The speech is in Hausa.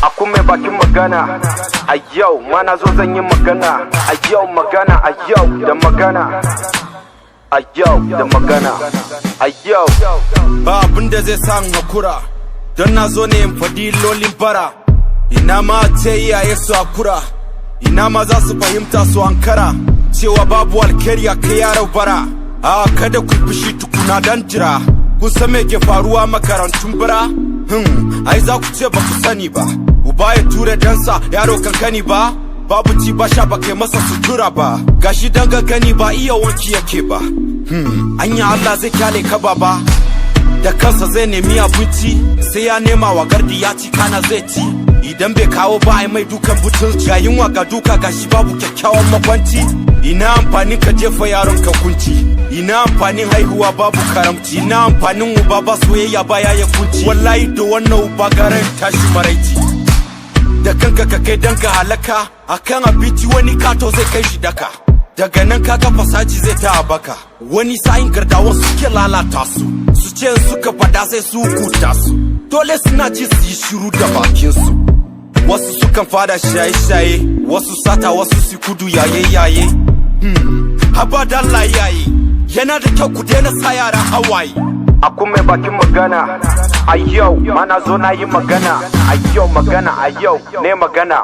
Akun mai bakin magana a yau, mana zo zan yi magana a yau, magana a yau da magana a yau da magana a yau. Ba abin da zai sa hakura, don na zo ne in faɗi lolin bara. Ina ma ce iyaye su hakura, ina ma za su fahimta su ankara cewa babu alkhairi a kai yaro bara. A kada ku fushi tukuna dan jira, kun san me ke faruwa makarantun bara? Ai za ku ce ba ku sani ba, uba ya tura dansa yaro kankani ba, babu ci ba sha ba kai masa sutura ba, gashi dan gani ba iya wanki yake ba. Anya Allah zai kyale ka baba, da kansa zai nemi abinci, sai ya nema wa gardi ya ci kana zai ci. Idan bai kawo ba ai mai dukan butulci, ga yunwa ga duka gashi babu kyakkyawan makwanci. Ina amfanin ka jefa yaron ka kunci, ina amfanin haihuwa babu karamci, ina amfanin uba ba soyayya ba ya kunci. Wallahi da wannan uba garan tashi maraici, da kanka ka kai danka halaka, akan abinci wani kato zai kai shi daka. Daga nan kaga fasaji zai ta baka, wani sa'in gardawan suke lalata su, su ce suka fada sai su hukunta su, dole suna ji su yi shiru da bakin su. Wasu sukan fada shaye-shaye, wasu sata, wasu su kudu yaye-yaye. Haba dalla yaye, yana da kyau ku daina sa yara hawaye. Akun mai bakin magana a yau, mana zo na yi magana a yau, magana a yau ne magana.